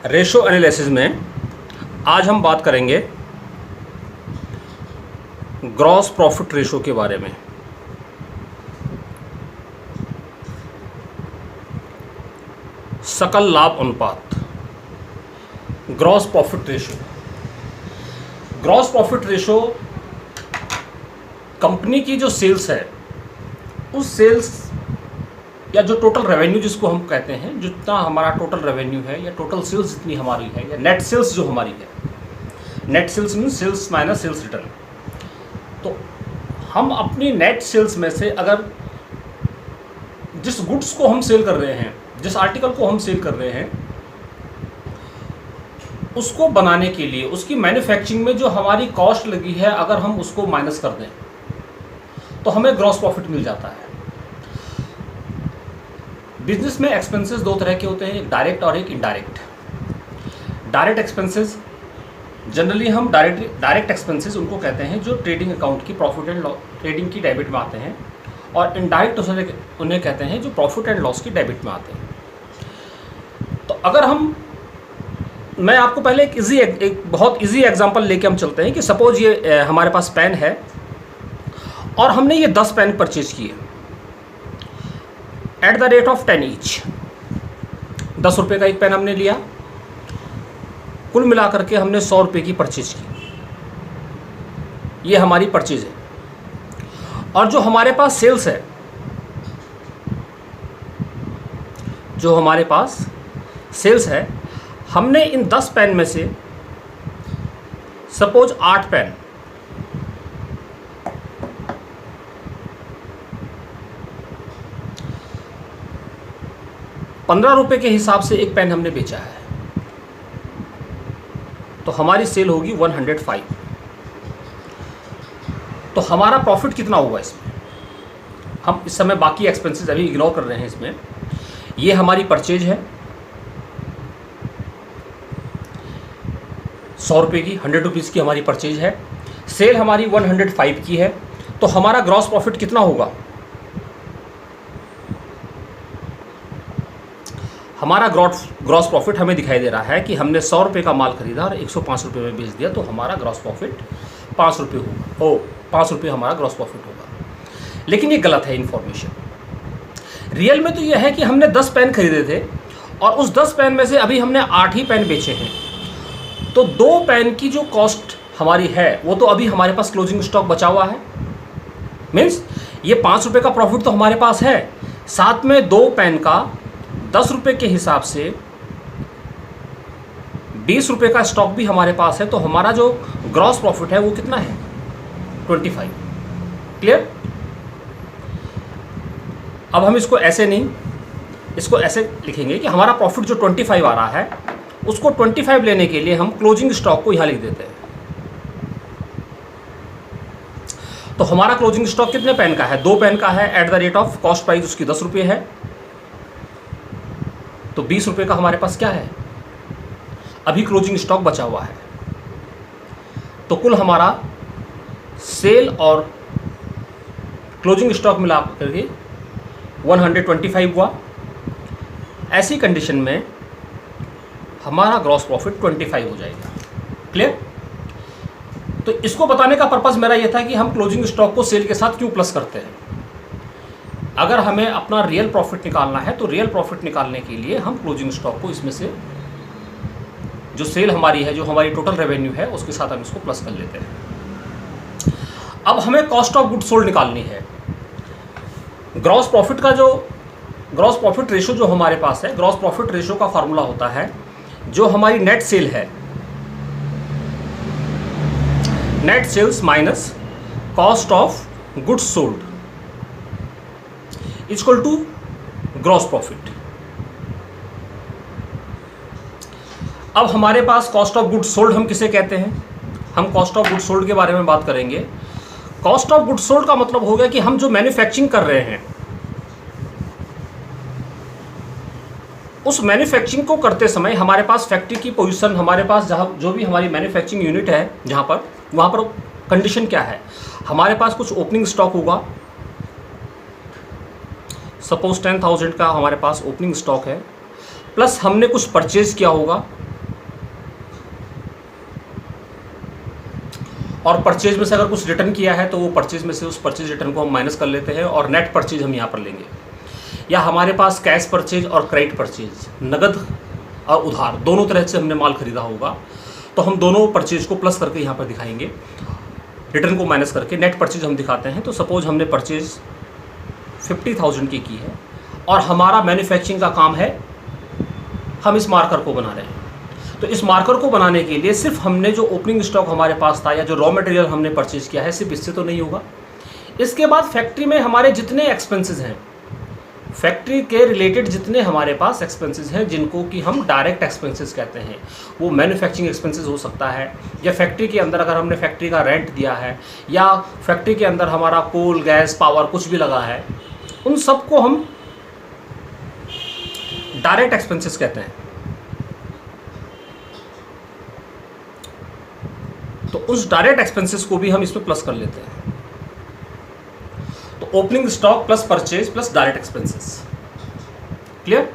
Ratio analysis में आज हम बात करेंगे ग्रॉस प्रॉफिट रेशो के बारे में। सकल लाभ अनुपात, gross profit ratio. Gross profit ratio company की जो सेल्स है, उस सेल्स या जो टोटल रेवेन्यू जिसको हम कहते हैं, जितना हमारा टोटल रेवेन्यू है या टोटल सेल्स जितनी हमारी है या नेट सेल्स जो हमारी है, net sales mean sales minus sales return. तो हम अपनी नेट सेल्स में से अगर जिस गुड्स को हम सेल कर रहे हैं, जिस आर्टिकल को हम सेल कर रहे हैं, उसको बनाने के लिए उसकी मैन्युफैक्चरिंग में जो हमारी कॉस्ट लगी है, अगर हम उसको माइनस कर दें तो हमें ग्रॉस प्रॉफिट मिल जाता है। बिजनेस में एक्सपेंसेस दो तरह के होते हैं, एक डायरेक्ट और एक इनडायरेक्ट। डायरेक्ट एक्सपेंसेस जनरली हम डायरेक्ट एक्सपेंसेस उनको कहते हैं जो ट्रेडिंग अकाउंट की प्रॉफिट एंड लॉस, ट्रेडिंग की डेबिट में आते हैं, और इनडायरेक्ट उन्हें कहते हैं जो प्रॉफिट एंड लॉस की डेबिट में आते हैं। तो अगर मैं आपको पहले एक बहुत इजी एग्जांपल लेके हम चलते हैं कि सपोज ये हमारे पास पेन है और हमने ये 10 पेन परचेज किए at the rate of 10 each. 10 रुपये का एक पेन हमने लिया, कुल मिलाकर के हमने 100 रुपये की परचेज की। ये हमारी परचेज है। और जो हमारे पास सेल्स है, जो हमारे पास सेल्स है, हमने इन 10 पेन में से सपोज 8 पेन, ₹15 के हिसाब से एक पेन हमने बेचा है, तो हमारी सेल होगी 105। तो हमारा प्रॉफिट कितना होगा इसमें? हम इस समय बाकी एक्सपेंसेस अभी इग्नोर कर रहे हैं। इसमें ये हमारी परचेज है 100 रुपये की, 100 रुपीज़ की हमारी परचेज है। सेल हमारी 105 की है, तो हमारा ग्रॉस प्रॉफिट कितना होगा? हमारा ग्रॉस प्रॉफिट हमें दिखाई दे रहा है कि हमने 100 रुपये का माल खरीदा और 105 रुपये में बेच दिया, तो हमारा ग्रॉस प्रॉफिट 5 रुपये होगा। 5 रुपये हमारा ग्रॉस प्रॉफिट होगा। लेकिन ये गलत है इन्फॉर्मेशन। रियल में तो यह है कि हमने 10 पेन खरीदे थे और उस 10 पेन में से अभी हमने 8 ही पेन बेचे हैं, तो 2 पेन की जो कॉस्ट हमारी है वो तो अभी हमारे पास क्लोजिंग स्टॉक बचा हुआ है। मीन्स ये 5 रुपये का प्रॉफिट तो हमारे पास है, साथ में 2 पेन का 10 रुपये के हिसाब से 20 रुपये का स्टॉक भी हमारे पास है। तो हमारा जो ग्रॉस प्रॉफिट है वो कितना है? 25। क्लियर? अब हम इसको ऐसे नहीं, इसको ऐसे लिखेंगे कि हमारा प्रॉफिट जो 25 आ रहा है, उसको 25 लेने के लिए हम क्लोजिंग स्टॉक को यहाँ लिख देते हैं। तो हमारा क्लोजिंग स्टॉक कितने पेन का है? 2 पेन का है। At the rate of cost price उसकी 10 रुपये है, तो 20 रुपये का हमारे पास क्या है? अभी क्लोजिंग स्टॉक बचा हुआ है। तो कुल हमारा सेल और क्लोजिंग स्टॉक मिला करके 125 हुआ। ऐसी कंडीशन में हमारा ग्रॉस प्रॉफिट 25 हो जाएगा। क्लियर? तो इसको बताने का पर्पस मेरा यह था कि हम क्लोजिंग स्टॉक को सेल के साथ क्यों प्लस करते हैं। अगर हमें अपना रियल प्रॉफिट निकालना है, तो रियल प्रॉफिट निकालने के लिए हम क्लोजिंग स्टॉक को इसमें से जो सेल हमारी है, जो हमारी टोटल रेवेन्यू है, उसके साथ हम इसको प्लस कर लेते हैं। अब हमें कॉस्ट ऑफ गुड्स सोल्ड निकालनी है। ग्रॉस प्रॉफिट का जो ग्रॉस प्रॉफिट रेशो जो हमारे पास है, ग्रॉस प्रॉफिट रेशो का फार्मूला होता है जो हमारी नेट सेल है, net sales minus cost of goods sold equal to gross profit. अब हमारे पास कॉस्ट ऑफ गुड्स सोल्ड हम किसे कहते हैं? हम कॉस्ट ऑफ गुड्स सोल्ड के बारे में बात करेंगे। कॉस्ट ऑफ गुड्स सोल्ड का मतलब हो गया कि हम जो मैन्युफैक्चरिंग कर रहे हैं, उस मैन्युफैक्चरिंग को करते समय हमारे पास फैक्ट्री की पोजीशन, हमारे पास जहाँ जो भी हमारी मैन्युफैक्चरिंग यूनिट है जहाँ पर, वहाँ पर कंडीशन क्या है? हमारे पास कुछ ओपनिंग स्टॉक होगा। सपोज 10,000 का हमारे पास ओपनिंग स्टॉक है, प्लस हमने कुछ परचेज किया होगा और परचेज में से अगर कुछ रिटर्न किया है तो वो परचेज में से उस परचेज रिटर्न को हम माइनस कर लेते हैं और नेट परचेज हम यहाँ पर लेंगे। या हमारे पास कैश परचेज और क्रेडिट परचेज, नगद और उधार दोनों तरह से हमने माल खरीदा होगा, तो हम दोनों परचेज को प्लस करके यहाँ पर दिखाएंगे, रिटर्न को माइनस करके नेट परचेज हम दिखाते हैं। तो सपोज हमने परचेज 50,000 की है और हमारा मैन्युफैक्चरिंग का काम है, हम इस मार्कर को बना रहे हैं। तो इस मार्कर को बनाने के लिए सिर्फ हमने जो ओपनिंग स्टॉक हमारे पास था या जो रॉ मटेरियल हमने परचेज किया है सिर्फ इससे तो नहीं होगा। इसके बाद फैक्ट्री में हमारे जितने एक्सपेंसेस हैं, फैक्ट्री के रिलेटेड जितने हमारे पास एक्सपेंसेस हैं जिनको कि हम डायरेक्ट एक्सपेंसेस कहते हैं, वो मैन्युफैक्चरिंग एक्सपेंसेस हो सकता है, या फैक्ट्री के अंदर अगर हमने फैक्ट्री का रेंट दिया है, या फैक्ट्री के अंदर हमारा कोल गैस पावर कुछ भी लगा है, उन सबको हम डायरेक्ट एक्सपेंसेस कहते हैं। तो उस डायरेक्ट एक्सपेंसेस को भी हम इसमें प्लस कर लेते हैं। तो opening stock plus purchase plus direct expenses, clear?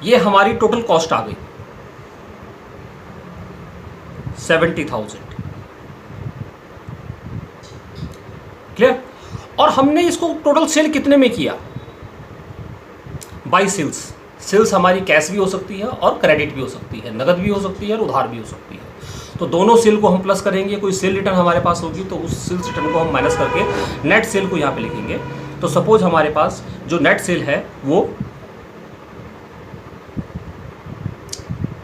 ये हमारी टोटल कॉस्ट आ गई 70,000, क्लियर? और हमने इसको टोटल सेल कितने में किया? By sales. सेल्स हमारी कैश भी हो सकती है और क्रेडिट भी हो सकती है, नगद भी हो सकती है और उधार भी हो सकती है। तो दोनों सेल को हम प्लस करेंगे। कोई सेल रिटर्न हमारे पास होगी तो उस सेल्स रिटर्न को हम माइनस करके नेट सेल को यहाँ पे लिखेंगे। तो सपोज हमारे पास जो नेट सेल है वो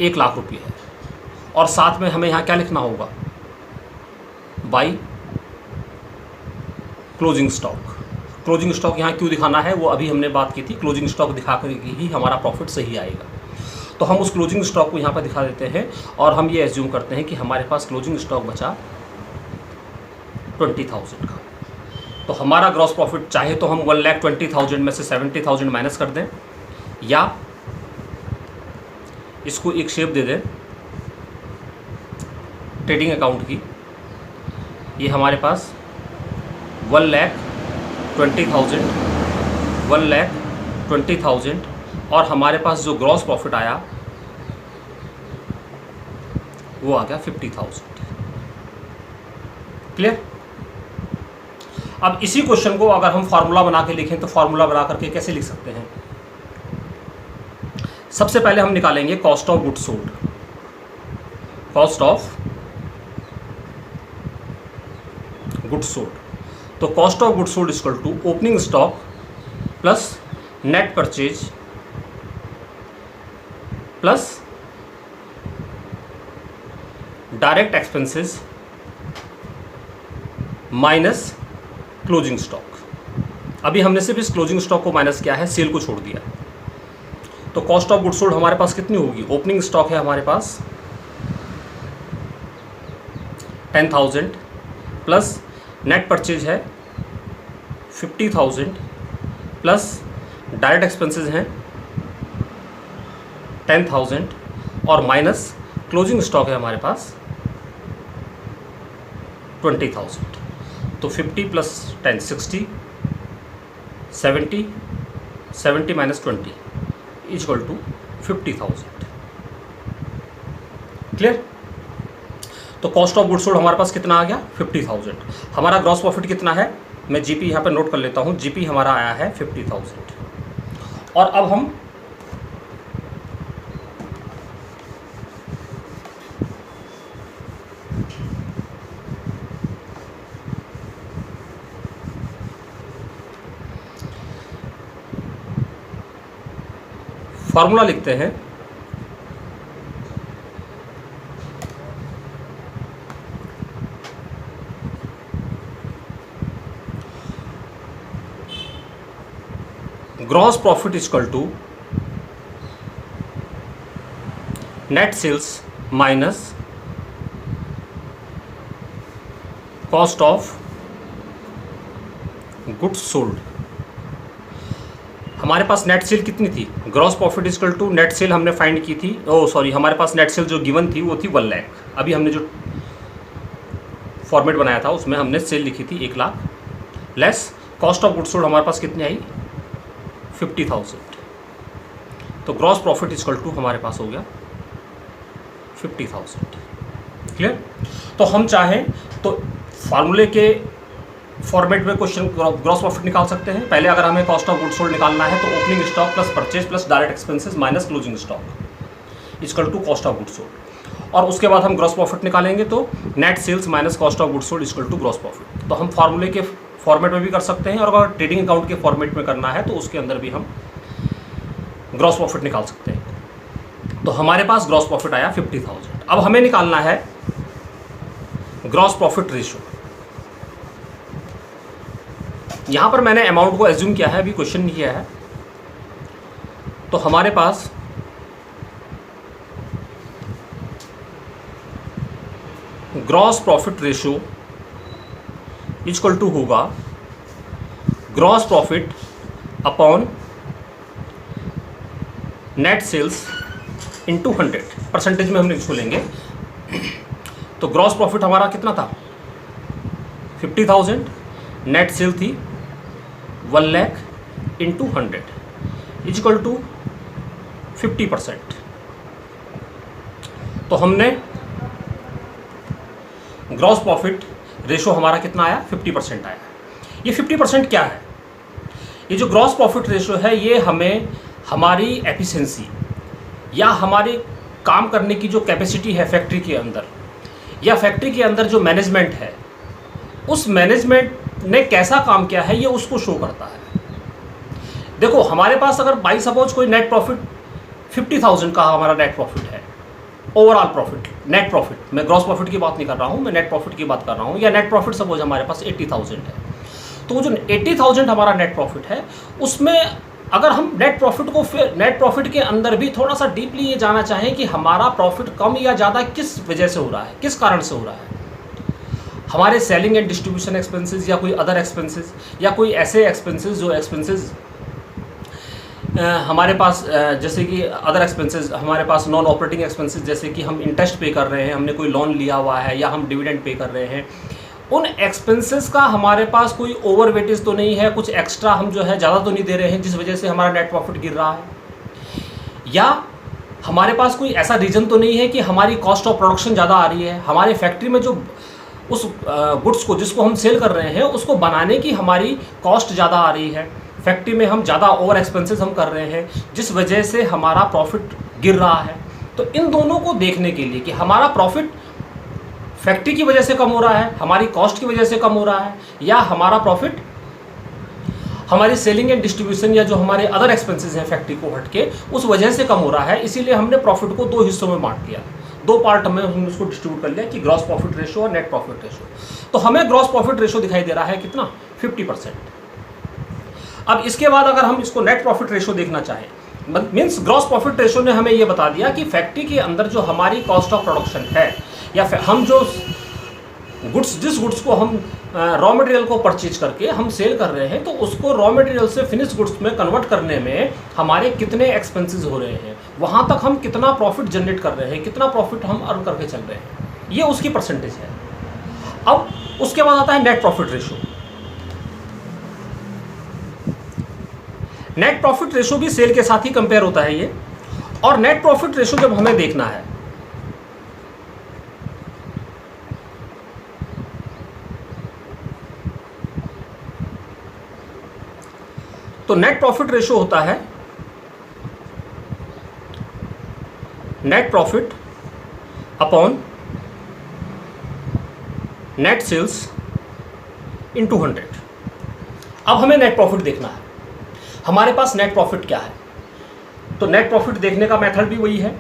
1 लाख रुपये है, और साथ में हमें यहाँ क्या लिखना होगा? By closing stock. Closing stock यहाँ क्यों दिखाना है वो अभी हमने बात की थी। क्लोजिंग स्टॉक दिखा कर ही हमारा प्रॉफिट सही आएगा। तो हम उस क्लोजिंग स्टॉक को यहाँ पर दिखा देते हैं और हम ये एज्यूम करते हैं कि हमारे पास क्लोजिंग स्टॉक बचा 20,000 का। तो हमारा ग्रॉस प्रॉफिट चाहे तो हम 1,20,000 में से 70,000 माइनस कर दें, या इसको एक शेप दे दें ट्रेडिंग अकाउंट की। ये हमारे पास 1,20,000 और हमारे पास जो ग्रॉस प्रॉफिट आया वो आ गया 50,000, क्लियर? अब इसी क्वेश्चन को अगर हम फार्मूला बना के लिखें तो फार्मूला बना करके कैसे लिख सकते हैं? सबसे पहले हम निकालेंगे cost of goods sold. Cost of goods sold, तो cost of goods sold equal to opening stock plus net purchase plus direct expenses minus closing stock. अभी हमने सिर्फ इस क्लोजिंग स्टॉक को माइनस किया है, सेल को छोड़ दिया। तो कॉस्ट ऑफ गुड्स सोल्ड हमारे पास कितनी होगी? ओपनिंग स्टॉक है हमारे पास 10,000 प्लस नेट परचेज है 50,000 प्लस डायरेक्ट एक्सपेंसेस हैं 10,000 और माइनस क्लोजिंग स्टॉक है हमारे पास 20,000। तो 50 plus 10 60, 70 minus 20 equal to 50,000, clear? तो कॉस्ट ऑफ गुड्स सोल्ड हमारे पास कितना आ गया? 50,000। हमारा ग्रॉस प्रॉफिट कितना है? मैं जीपी यहाँ पे नोट कर लेता हूँ। जीपी हमारा आया है 50,000। और अब हम फॉर्मूला लिखते हैं। Gross profit equal to net sales minus cost of goods sold. हमारे पास नेट सेल कितनी थी? Gross profit equal to net sale हमने फाइंड की थी। सॉरी, हमारे पास नेट सेल जो गिवन थी वो थी 1 लाख। अभी हमने जो फॉर्मेट बनाया था उसमें हमने सेल लिखी थी 1 lakh, less cost of goods sold हमारे पास कितनी आई? 50,000। तो ग्रॉस प्रॉफिट इक्वल टू हमारे पास हो गया 50,000। क्लियर? तो हम चाहें तो फार्मूले के फॉर्मेट में क्वेश्चन ग्रॉस प्रॉफिट निकाल सकते हैं। पहले अगर हमें कॉस्ट ऑफ गुड्स सोल्ड निकालना है तो opening stock plus purchase plus direct expenses minus closing stock equal to cost of goods sold. और उसके बाद हम ग्रॉस प्रॉफिट निकालेंगे तो net sales minus cost of goods sold equal to gross profit. तो हम फार्मूले के फॉर्मेट में भी कर सकते हैं और अगर ट्रेडिंग अकाउंट के फॉर्मेट में करना है तो उसके अंदर भी हम ग्रॉस प्रॉफिट निकाल सकते हैं। तो हमारे पास ग्रॉस प्रॉफिट आया 50,000। अब हमें निकालना है ग्रॉस प्रॉफिट रेशियो। यहां पर मैंने अमाउंट को एज्यूम किया है, अभी क्वेश्चन नहीं किया है। तो हमारे पास gross profit ratio equal to होगा gross profit upon net sales into 100। Percentage में हम इसको लेंगे तो ग्रॉस प्रॉफिट हमारा कितना था 50,000, नेट सेल थी 1 लाख इंटू 100 इक्वल टू 50%। तो हमने ग्रॉस प्रॉफिट रेशो हमारा कितना आया 50% आया। ये 50% क्या है? ये जो ग्रॉस प्रॉफिट रेशो है ये हमें हमारी एफिशिएंसी या हमारी काम करने की जो कैपेसिटी है फैक्ट्री के अंदर या फैक्ट्री के अंदर जो मैनेजमेंट है उस मैनेजमेंट ने कैसा काम किया है ये उसको शो करता है। देखो हमारे पास अगर बाई सपोज कोई नेट प्रॉफिट 50,000 का हमारा नेट प्रॉफिट है, ओवरऑल प्रॉफिट नेट प्रॉफिट, मैं ग्रॉस प्रॉफिट की बात नहीं कर रहा हूँ, मैं नेट प्रॉफिट की बात कर रहा हूँ, या नेट प्रॉफिट सपोज हमारे पास 80,000 है। तो वो जो 80,000 हमारा नेट प्रॉफिट है उसमें अगर हम नेट प्रॉफिट को फिर नेट प्रॉफिट के अंदर भी थोड़ा सा डीपली ये जानना चाहें कि हमारा प्रॉफिट कम या ज़्यादा किस वजह से हो रहा है, किस कारण से हो रहा है। हमारे सेलिंग एंड डिस्ट्रीब्यूशन एक्सपेंसेस या कोई अदर एक्सपेंसेस या कोई ऐसे एक्सपेंसेस जो एक्सपेंसेस हमारे पास जैसे कि अदर एक्सपेंसेस हमारे पास नॉन ऑपरेटिंग एक्सपेंसेस जैसे कि हम इंटरेस्ट पे कर रहे हैं, हमने कोई लोन लिया हुआ है या हम डिविडेंड पे कर रहे हैं, उन एक्सपेंसेस का हमारे पास कोई ओवर वेटेज तो नहीं है, कुछ एक्स्ट्रा हम जो है ज़्यादा तो नहीं दे रहे हैं जिस वजह से हमारा नेट प्रॉफिट गिर रहा है, या हमारे पास कोई ऐसा रीज़न तो नहीं है कि हमारी कॉस्ट ऑफ प्रोडक्शन ज़्यादा आ रही है, हमारे फैक्ट्री में जो उस गुड्स को जिसको हम सेल कर रहे हैं उसको बनाने की हमारी कॉस्ट ज़्यादा आ रही है, फैक्ट्री में हम ज़्यादा ओवर एक्सपेंसेस हम कर रहे हैं जिस वजह से हमारा प्रॉफिट गिर रहा है। तो इन दोनों को देखने के लिए कि हमारा प्रॉफिट फैक्ट्री की वजह से कम हो रहा है, हमारी कॉस्ट की वजह से कम हो रहा है, या हमारा प्रॉफिट हमारी सेलिंग एंड डिस्ट्रीब्यूशन या जो हमारे अदर एक्सपेंसेस हैं फैक्ट्री को हट के उस वजह से कम हो रहा है, इसीलिए हमने प्रॉफिट को दो हिस्सों में बांट दिया, दो पार्ट में हमने उसको डिस्ट्रीब्यूट कर लिया कि ग्रॉस प्रॉफिट रेशो और नेट प्रॉफिट रेशो। तो हमें ग्रॉस प्रॉफिट रेशो दिखाई दे रहा है कितना 50%। अब इसके बाद अगर हम इसको नेट प्रॉफिट रेशो देखना चाहें मीन्स ग्रॉस प्रॉफिट रेशो ने हमें ये बता दिया कि फैक्ट्री के अंदर जो हमारी कॉस्ट ऑफ प्रोडक्शन है या हम जो जिस गुड्स को हम रॉ मटेरियल को परचेज करके हम सेल कर रहे हैं तो उसको रॉ मटेरियल से फिनिश गुड्स में कन्वर्ट करने में हमारे कितने एक्सपेंसेस हो रहे हैं, वहाँ तक हम कितना प्रॉफिट जनरेट कर रहे हैं, कितना प्रॉफिट हम अर्न करके चल रहे हैं, ये उसकी परसेंटेज है। अब उसके बाद आता है net profit ratio. Net profit ratio भी सेल के साथ ही कंपेयर होता है ये, और नेट प्रॉफिट रेशो जब हमें देखना है तो नेट प्रॉफिट रेशो होता है net profit upon net sales into 100। अब हमें नेट प्रॉफिट देखना है, हमारे पास नेट प्रॉफिट क्या है। तो नेट प्रॉफिट देखने का मेथड भी वही है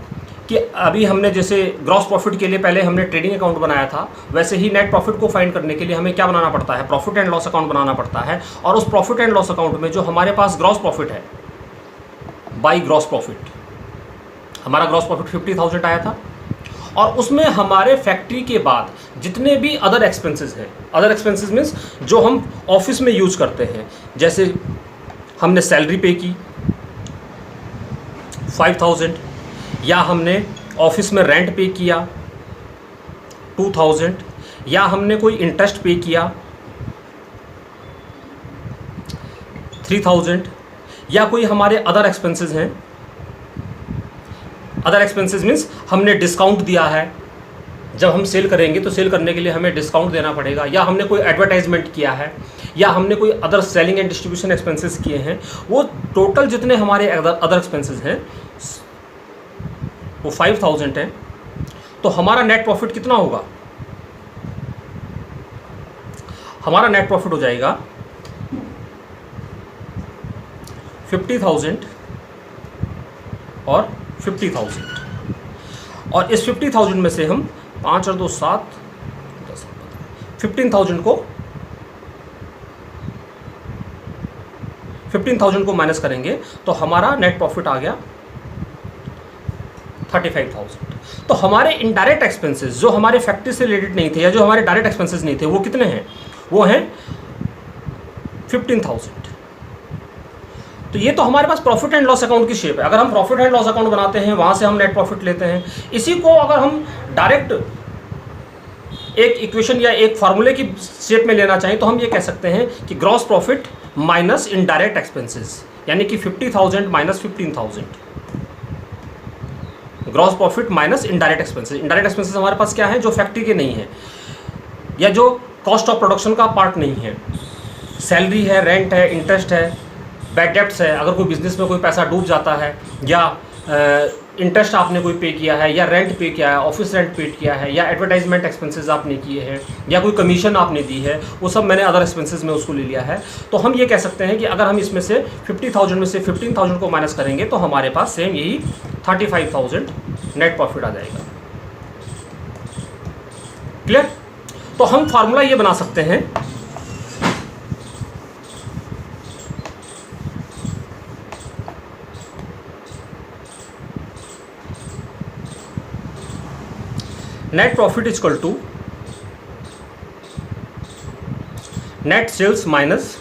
कि अभी हमने जैसे ग्रॉस प्रॉफिट के लिए पहले हमने ट्रेडिंग अकाउंट बनाया था, वैसे ही नेट प्रॉफिट को फाइंड करने के लिए हमें क्या बनाना पड़ता है, प्रॉफिट एंड लॉस अकाउंट बनाना पड़ता है। और उस प्रॉफिट एंड लॉस अकाउंट में जो हमारे पास ग्रॉस प्रॉफिट है बाई ग्रॉस प्रॉफिट, हमारा ग्रॉस प्रॉफिट 50,000 आया था, और उसमें हमारे फैक्ट्री के बाद जितने भी अदर एक्सपेंसेस हैं, अदर एक्सपेंसेस मीन्स जो हम ऑफिस में यूज करते हैं, जैसे हमने सैलरी पे की 5,000, या हमने ऑफिस में रेंट पे किया 2,000, या हमने कोई इंटरेस्ट पे किया 3,000, या कोई हमारे अदर एक्सपेंसेस हैं। अदर एक्सपेंसेस मीन्स हमने डिस्काउंट दिया है जब हम सेल करेंगे तो सेल करने के लिए हमें डिस्काउंट देना पड़ेगा, या हमने कोई एडवर्टाइजमेंट किया है, या हमने कोई other selling and distribution expenses किए हैं, वो टोटल जितने हमारे अदर एक्सपेंसेस हैं वो 5000 हैं, तो हमारा नेट प्रॉफिट कितना होगा? हमारा नेट प्रॉफिट हो जाएगा 50,000 और 50,000, और इस 50,000 में से हम 5 और 2 7 10 15,000 को माइनस करेंगे तो हमारा नेट प्रॉफिट आ गया 35,000। तो हमारे इनडायरेक्ट एक्सपेंसेस जो हमारे फैक्ट्री से रिलेटेड नहीं थे, या जो हमारे डायरेक्ट एक्सपेंसेस नहीं थे, वो कितने हैं? वो हैं 15,000। तो ये तो हमारे पास प्रॉफिट एंड लॉस अकाउंट की शेप है। अगर हम प्रॉफिट एंड लॉस अकाउंट बनाते हैं, वहाँ से हम नेट प्रॉफिट लेते हैं। इसी को अगर हम डायरेक्ट एक इक्वेशन या एक फार्मूले की शेप में लेना चाहें तो हम ये कह सकते हैं कि gross profit minus indirect expenses, यानी कि 50,000 minus 15,000। Gross profit minus indirect expenses. Indirect expenses हमारे पास क्या है? जो फैक्ट्री के नहीं है, या जो कॉस्ट ऑफ प्रोडक्शन का पार्ट नहीं है। सैलरी है, रेंट है, इंटरेस्ट है, बैड डेब्ट्स है, अगर कोई बिजनेस में कोई पैसा डूब जाता है, या इंटरेस्ट आपने कोई पे किया है, या रेंट पे किया है, ऑफिस रेंट पे किया है, या एडवर्टाइजमेंट एक्सपेंसेस आपने किए हैं, या कोई कमीशन आपने दी है, वो सब मैंने अदर एक्सपेंसेस में उसको ले लिया है। तो हम ये कह सकते हैं कि अगर हम इसमें से 50,000 में से 15,000 को माइनस करेंगे तो हमारे पास सेम यही 35,000 नेट प्रॉफिट आ जाएगा। क्लियर? तो हम फार्मूला ये बना सकते हैं, net profit is equal to net sales minus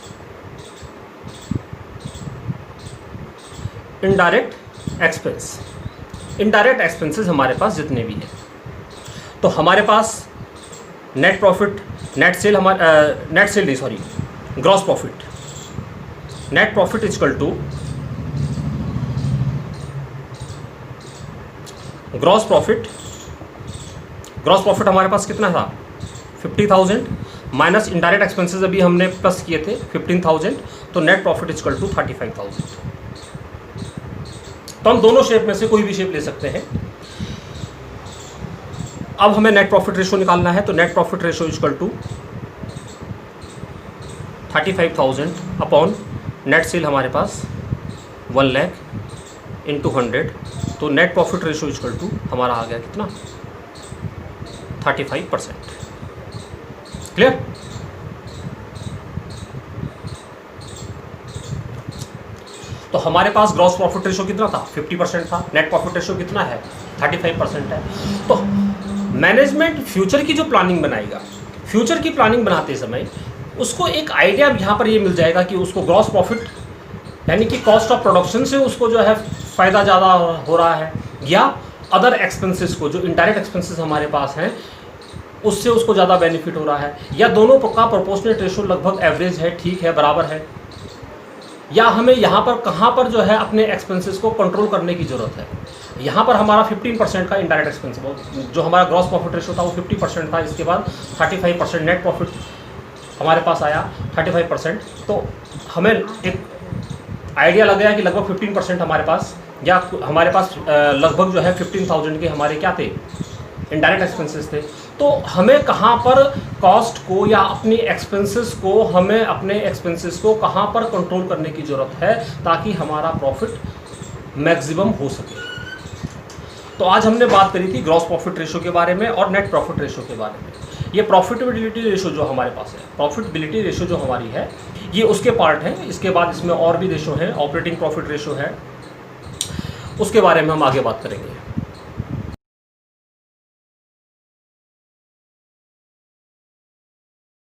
indirect expense. Indirect expenses हमारे पास जितने भी हैं, तो हमारे पास नेट प्रॉफिट, नेट सेल नहीं, sorry, gross profit, net profit is equal to gross profit. Gross profit हमारे पास कितना था? 50,000 माइनस इनडायरेक्ट एक्सपेंसेस अभी हमने प्लस किए थे 15,000, तो net profit is equal to 35,000। तो हम दोनों शेप में से कोई भी शेप ले सकते हैं। अब हमें नेट प्रॉफिट रेशियो निकालना है, तो net profit ratio is equal to 35,000 upon net sale हमारे पास 1 लाख इंटू 100, तो net profit ratio is equal to हमारा आ गया कितना? 35%। क्लियर? तो हमारे पास ग्रॉस प्रॉफिट रेशियो कितना था? 50% था। नेट प्रॉफिट रेशियो कितना है? 35% है। तो मैनेजमेंट फ्यूचर की जो प्लानिंग बनाएगा, फ्यूचर की प्लानिंग बनाते समय उसको एक आइडिया यहाँ पर ये मिल जाएगा कि उसको ग्रॉस प्रॉफिट यानी कि कॉस्ट ऑफ प्रोडक्शन से उसको जो है फ़ायदा ज़्यादा हो रहा है, या अदर एक्सपेंसेस को, जो इनडायरेक्ट एक्सपेंसेस हमारे पास हैं, उससे उसको ज़्यादा बेनिफिट हो रहा है, या दोनों का प्रोपोर्शनेट रेशो लगभग एवरेज है, ठीक है, बराबर है, या हमें यहाँ पर कहाँ पर जो है अपने एक्सपेंसेस को कंट्रोल करने की ज़रूरत है। यहाँ पर हमारा 15% का इनडायरेक्ट एक्सपेंस, जो हमारा ग्रॉस प्रॉफिट रेशो था वो 50% था, इसके बाद 35% नेट प्रॉफिट हमारे पास आया 35%। तो हमें एक आइडिया लग गया कि लगभग 15% हमारे पास, या हमारे पास लगभग जो है 15,000 के हमारे क्या थे? इनडायरेक्ट एक्सपेंसेस थे। तो हमें कहाँ पर कॉस्ट को या अपनी एक्सपेंसेस को, हमें अपने एक्सपेंसेस को कहाँ पर कंट्रोल करने की ज़रूरत है ताकि हमारा प्रॉफिट मैक्सिमम हो सके। तो आज हमने बात करी थी ग्रॉस प्रॉफिट रेशो के बारे में और नेट प्रॉफिट रेशो के बारे में। ये प्रॉफिटेबिलिटी रेशो जो हमारे पास है, प्रॉफिटेबिलिटी रेशो जो हमारी है, ये उसके पार्ट है। इसके बाद इसमें और भी रेशो है, ऑपरेटिंग प्रॉफिट रेशो है, उसके बारे में हम आगे बात करेंगे।